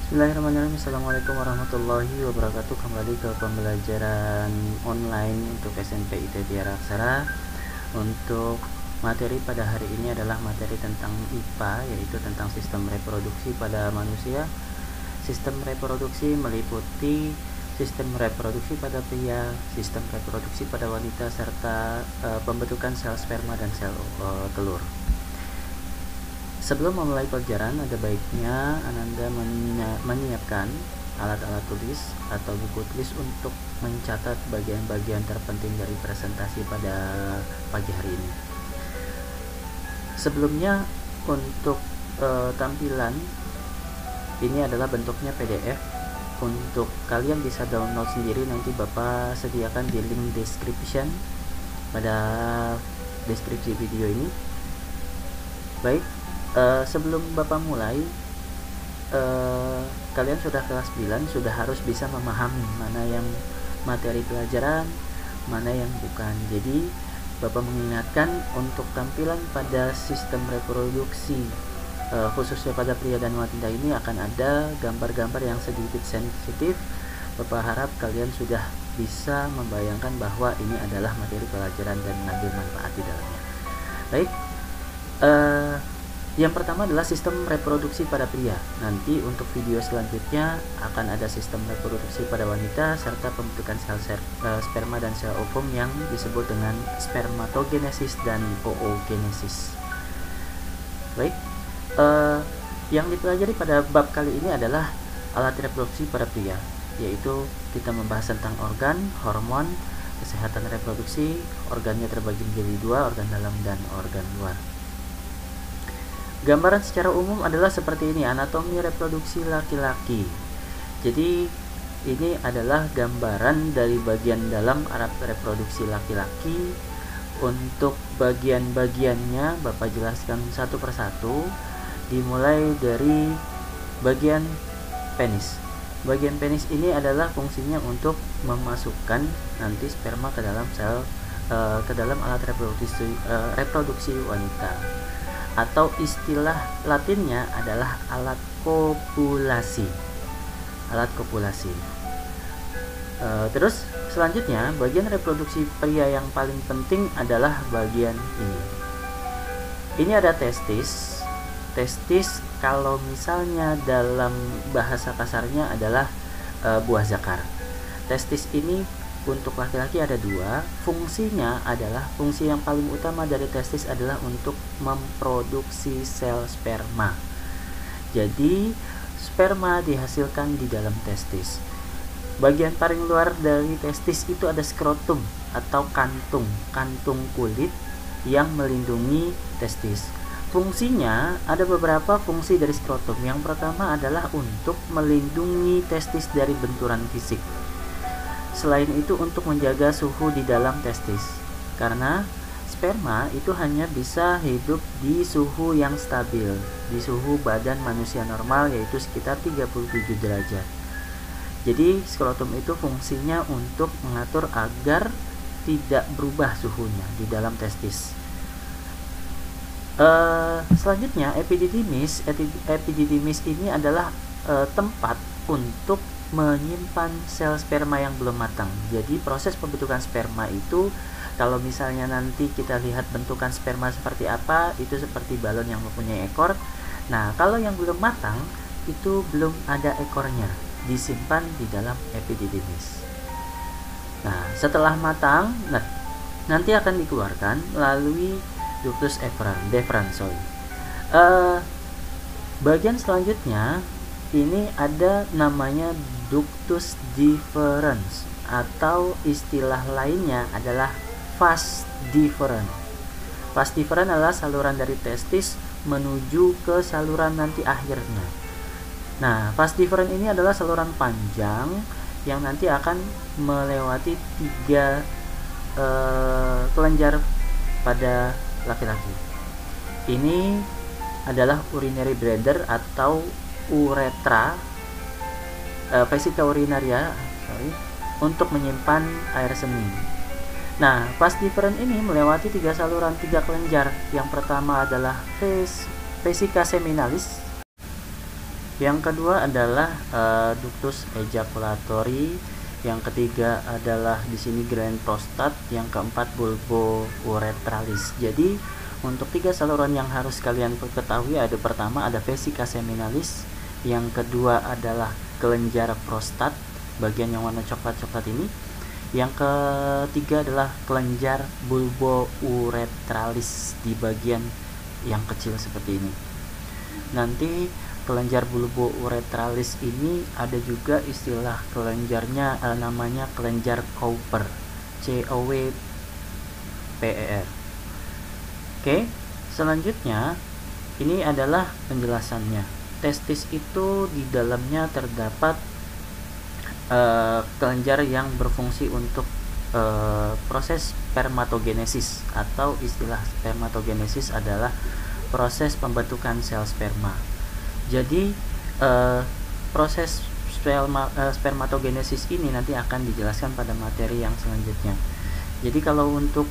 Bismillahirrahmanirrahim. Assalamualaikum warahmatullahi wabarakatuh. Kembali ke pembelajaran online untuk SMP IT Tiara Aksara. Untuk materi pada hari ini adalah materi tentang IPA, yaitu tentang sistem reproduksi pada manusia. Sistem reproduksi meliputi sistem reproduksi pada pria, sistem reproduksi pada wanita, serta pembentukan sel sperma dan sel telur. Sebelum memulai pelajaran, ada baiknya Ananda menyiapkan alat-alat tulis atau buku tulis untuk mencatat bagian-bagian terpenting dari presentasi pada pagi hari ini. Sebelumnya, untuk tampilan ini adalah bentuknya PDF. Untuk kalian bisa download sendiri, nanti Bapak sediakan di link description pada deskripsi video ini. Baik, sebelum Bapak mulai, kalian sudah kelas 9, sudah harus bisa memahami mana yang materi pelajaran, mana yang bukan. Jadi Bapak mengingatkan untuk tampilan pada sistem reproduksi, khususnya pada pria dan wanita ini akan ada gambar-gambar yang sedikit sensitif. Bapak harap kalian sudah bisa membayangkan bahwa ini adalah materi pelajaran dan mengambil manfaat di dalamnya. Baik, yang pertama adalah sistem reproduksi pada pria. Nanti untuk video selanjutnya akan ada sistem reproduksi pada wanita serta pembentukan sel sperma dan sel ovum yang disebut dengan spermatogenesis dan oogenesis. Baik, yang dipelajari pada bab kali ini adalah alat reproduksi pada pria, yaitu kita membahas tentang organ, hormon, kesehatan reproduksi. Organnya terbagi menjadi dua, organ dalam dan organ luar. Gambaran secara umum adalah seperti ini, anatomi reproduksi laki-laki. Jadi ini adalah gambaran dari bagian dalam alat reproduksi laki-laki. Untuk bagian-bagiannya Bapak jelaskan satu persatu, dimulai dari bagian penis. Bagian penis ini adalah fungsinya untuk memasukkan nanti sperma ke dalam sel, ke dalam alat reproduksi wanita, atau istilah latinnya adalah alat kopulasi. Alat kopulasi. Terus selanjutnya, bagian reproduksi pria yang paling penting adalah bagian ini. Ini ada testis. Testis kalau misalnya dalam bahasa kasarnya adalah buah zakar. Testis ini untuk laki-laki ada dua. Fungsinya adalah, fungsi yang paling utama dari testis adalah untuk memproduksi sel sperma. Jadi sperma dihasilkan di dalam testis. Bagian paling luar dari testis itu ada skrotum atau kantung kulit yang melindungi testis. Fungsinya ada beberapa fungsi dari skrotum. Yang pertama adalah untuk melindungi testis dari benturan fisik. Selain itu untuk menjaga suhu di dalam testis, karena sperma itu hanya bisa hidup di suhu yang stabil, di suhu badan manusia normal, yaitu sekitar 37 derajat. Jadi skrotum itu fungsinya untuk mengatur agar tidak berubah suhunya di dalam testis. Selanjutnya epididymis. Epididymis ini adalah tempat untuk menyimpan sel sperma yang belum matang. Jadi proses pembentukan sperma itu, kalau misalnya nanti kita lihat bentukan sperma seperti apa, itu seperti balon yang mempunyai ekor. Nah, kalau yang belum matang itu belum ada ekornya, disimpan di dalam epididymis. Nah, setelah matang, nanti akan dikeluarkan melalui ductus deferens. Bagian selanjutnya ini ada namanya ductus deferens, atau istilah lainnya adalah vas deferens. Vas deferens adalah saluran dari testis menuju ke saluran nanti akhirnya. Nah, vas deferens ini adalah saluran panjang yang nanti akan melewati 3 kelenjar pada laki-laki. Ini adalah urinary bladder atau uretra, vesika urinaria, untuk menyimpan air seni. Nah, vas deferens ini melewati 3 saluran, 3 kelenjar. Yang pertama adalah vesika seminalis, Yang kedua adalah ductus ejaculatori, yang ketiga adalah di sini gland prostat, yang keempat bulbouretralis. Jadi untuk 3 saluran yang harus kalian ketahui, ada pertama ada vesica seminalis, yang kedua adalah kelenjar prostat bagian yang warna coklat-coklat ini, yang ketiga adalah kelenjar bulbouretralis di bagian yang kecil seperti ini. Nanti kelenjar bulbouretralis ini ada juga istilah kelenjarnya, namanya kelenjar Cowper, COWPER. Oke, selanjutnya ini adalah penjelasannya. Testis itu di dalamnya terdapat kelenjar yang berfungsi untuk proses spermatogenesis, atau istilah spermatogenesis adalah proses pembentukan sel sperma. Jadi proses spermatogenesis ini nanti akan dijelaskan pada materi yang selanjutnya. Jadi kalau untuk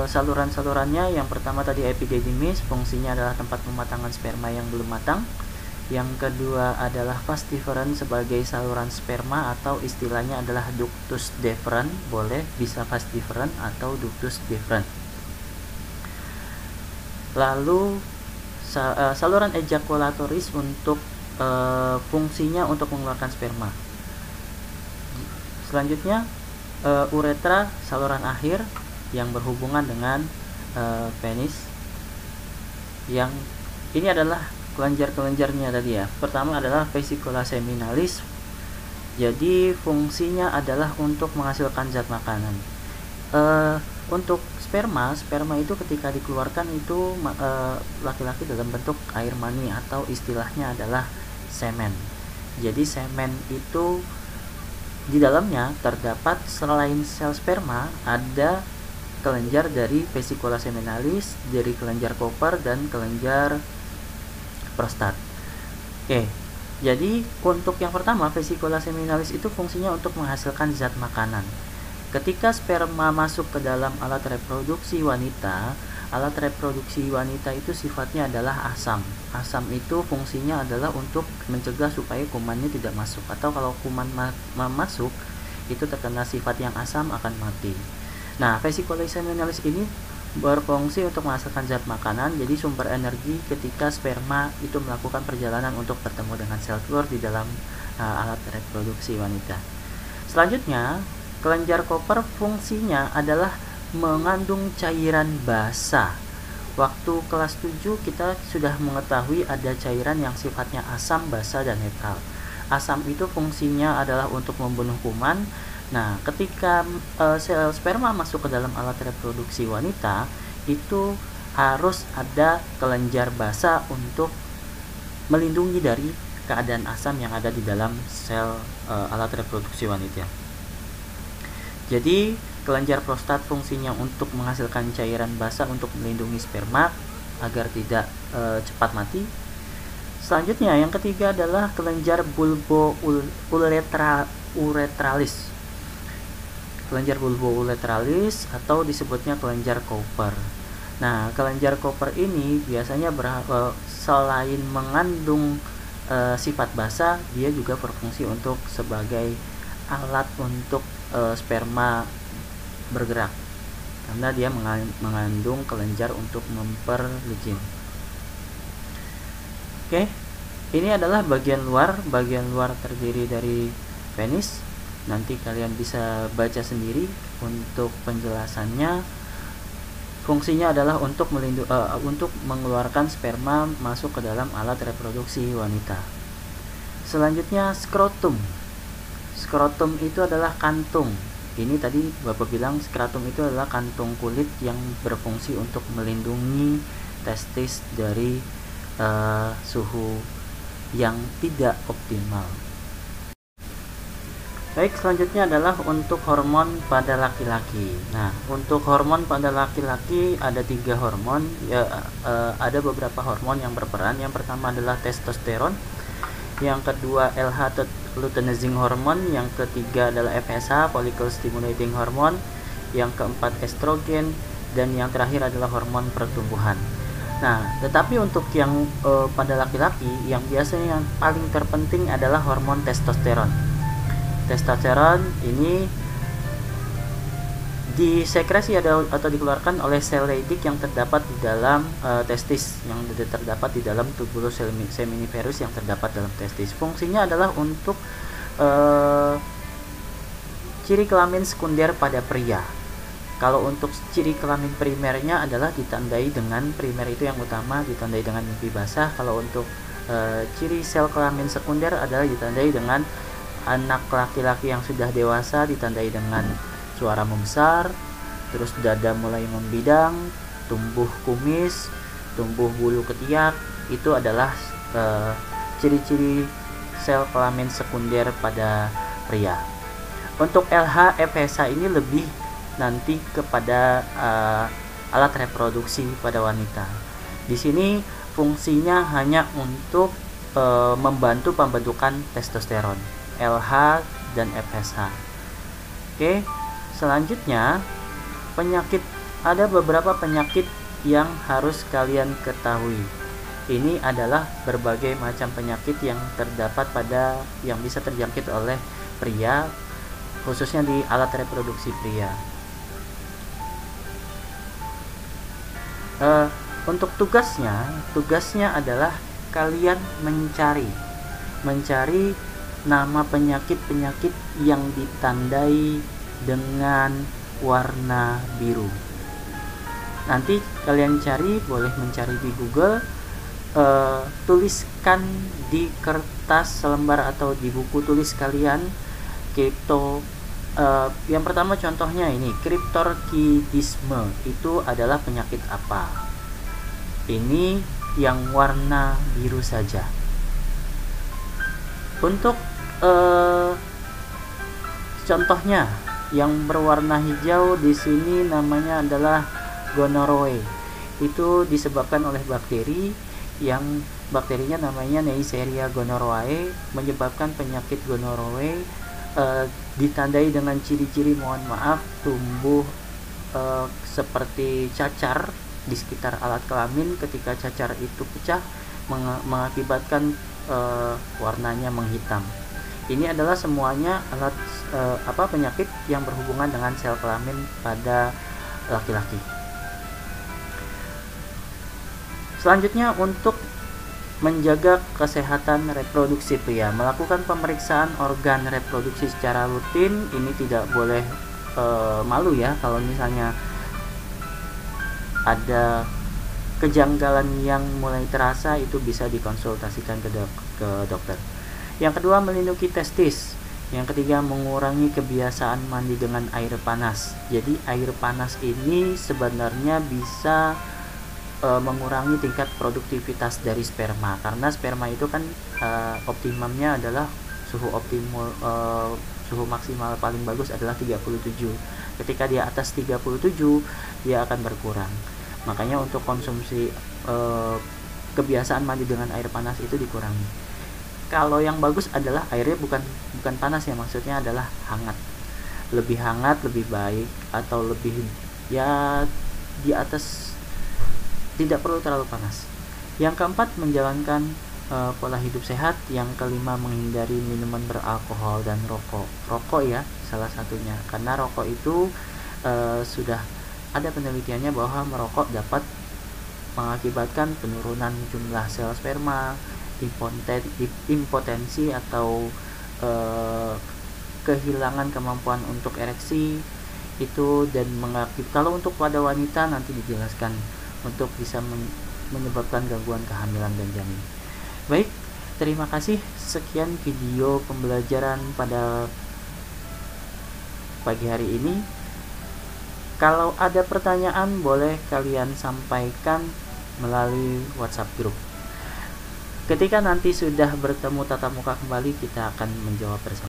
saluran-salurannya, yang pertama tadi epididymis, fungsinya adalah tempat pematangan sperma yang belum matang. Yang kedua adalah vas deferens sebagai saluran sperma, atau istilahnya adalah ductus deferens, boleh bisa vas deferens atau ductus deferens. Lalu saluran ejakulatoris untuk fungsinya untuk mengeluarkan sperma. Selanjutnya uretra, saluran akhir yang berhubungan dengan penis. Yang ini adalah kelenjar-kelenjarnya tadi ya. Pertama adalah vesicula seminalis. Jadi fungsinya adalah untuk menghasilkan zat makanan. Untuk sperma itu ketika dikeluarkan itu laki-laki dalam bentuk air mani, atau istilahnya adalah semen. Jadi semen itu di dalamnya terdapat selain sel sperma ada kelenjar dari vesicula seminalis, dari kelenjar Cowper, dan kelenjar prostat. Oke, jadi untuk yang pertama vesicula seminalis itu fungsinya untuk menghasilkan zat makanan. Ketika sperma masuk ke dalam alat reproduksi wanita itu sifatnya adalah asam. Asam itu fungsinya adalah untuk mencegah supaya kumannya tidak masuk, atau kalau kuman masuk itu terkena sifat yang asam akan mati. Nah, vesicula seminalis ini berfungsi untuk menghasilkan zat makanan, jadi sumber energi ketika sperma itu melakukan perjalanan untuk bertemu dengan sel telur di dalam alat reproduksi wanita. Selanjutnya, kelenjar Cowper fungsinya adalah mengandung cairan basa. Waktu kelas 7 kita sudah mengetahui ada cairan yang sifatnya asam, basa, dan netral. Asam itu fungsinya adalah untuk membunuh kuman. Nah, ketika sel sperma masuk ke dalam alat reproduksi wanita, itu harus ada kelenjar basa untuk melindungi dari keadaan asam yang ada di dalam sel alat reproduksi wanita. Jadi, kelenjar prostat fungsinya untuk menghasilkan cairan basa untuk melindungi sperma agar tidak cepat mati. Selanjutnya, yang ketiga adalah kelenjar bulbouretralis. Kelenjar bulbouretralis atau disebutnya kelenjar Cowper. Nah, kelenjar Cowper ini biasanya selain mengandung sifat basa, dia juga berfungsi untuk sebagai alat untuk sperma bergerak, karena dia mengandung kelenjar untuk memperlijin. Oke, ini adalah bagian luar. Bagian luar terdiri dari penis. Nanti kalian bisa baca sendiri untuk penjelasannya. Fungsinya adalah untuk untuk mengeluarkan sperma masuk ke dalam alat reproduksi wanita. Selanjutnya skrotum. Skrotum itu adalah kantung. Ini tadi Bapak bilang skrotum itu adalah kantung kulit yang berfungsi untuk melindungi testis dari suhu yang tidak optimal. Baik, selanjutnya adalah untuk hormon pada laki-laki. Nah, untuk hormon pada laki-laki ada 3 hormon. Ada beberapa hormon yang berperan. Yang pertama adalah testosteron, yang kedua LH luteinizing hormone, yang ketiga adalah FSH follicle stimulating hormone, yang keempat estrogen, dan yang terakhir adalah hormon pertumbuhan. Nah, tetapi untuk yang pada laki-laki, yang biasanya yang paling terpenting adalah hormon testosteron. Testosteron ini disekresi atau dikeluarkan oleh sel Leydig yang terdapat di dalam testis, yang terdapat di dalam tubulus seminiferus yang terdapat dalam testis. Fungsinya adalah untuk ciri kelamin sekunder pada pria. Kalau untuk ciri kelamin primernya adalah ditandai dengan, primer itu yang utama, ditandai dengan mimpi basah. Kalau untuk ciri sel kelamin sekunder adalah ditandai dengan anak laki-laki yang sudah dewasa, ditandai dengan suara membesar, terus dada mulai membidang, tumbuh kumis, tumbuh bulu ketiak. Itu adalah ciri-ciri sel kelamin sekunder pada pria. Untuk LH FSH ini lebih nanti kepada alat reproduksi pada wanita. Di sini fungsinya hanya untuk membantu pembentukan testosteron, LH dan FSH. Oke. Selanjutnya, penyakit, ada beberapa penyakit yang harus kalian ketahui. Ini adalah berbagai macam penyakit yang terdapat yang bisa terjangkit oleh pria, khususnya di alat reproduksi pria. Untuk tugasnya adalah kalian mencari nama penyakit-penyakit yang ditandai dengan warna biru. Nanti kalian cari, boleh mencari di Google, tuliskan di kertas selembar atau di buku tulis kalian yang pertama contohnya ini, Cryptorchidisme itu adalah penyakit apa? Ini yang warna biru saja. Untuk contohnya yang berwarna hijau di sini namanya adalah gonorrhoea. Itu disebabkan oleh bakteri, yang bakterinya namanya Neisseria gonorrhoeae, menyebabkan penyakit gonorrhoea. Ditandai dengan ciri-ciri, mohon maaf, tumbuh seperti cacar di sekitar alat kelamin. Ketika cacar itu pecah, mengakibatkan warnanya menghitam. Ini adalah semuanya penyakit yang berhubungan dengan sel kelamin pada laki-laki. Selanjutnya, untuk menjaga kesehatan reproduksi pria, melakukan pemeriksaan organ reproduksi secara rutin. Ini tidak boleh malu ya, kalau misalnya ada kejanggalan yang mulai terasa, itu bisa dikonsultasikan ke dokter. Yang kedua, melindungi testis. Yang ketiga, mengurangi kebiasaan mandi dengan air panas. Jadi air panas ini sebenarnya bisa mengurangi tingkat produktivitas dari sperma, karena sperma itu kan optimumnya adalah suhu maksimal paling bagus adalah 37. Ketika di atas 37, dia akan berkurang. Makanya untuk konsumsi kebiasaan mandi dengan air panas itu dikurangi. Kalau yang bagus adalah airnya bukan panas ya, maksudnya adalah hangat. Lebih hangat lebih baik, atau lebih ya di atas, tidak perlu terlalu panas. Yang keempat, menjalankan pola hidup sehat. Yang kelima, menghindari minuman beralkohol dan rokok ya, salah satunya, karena rokok itu sudah ada penelitiannya bahwa merokok dapat mengakibatkan penurunan jumlah sel sperma, impotensi atau kehilangan kemampuan untuk ereksi itu, dan kalau untuk pada wanita nanti dijelaskan untuk bisa menyebabkan gangguan kehamilan dan janin. Baik, terima kasih. Sekian video pembelajaran pada pagi hari ini. Kalau ada pertanyaan, boleh kalian sampaikan melalui WhatsApp group. Ketika nanti sudah bertemu tatap muka kembali, kita akan menjawab bersama.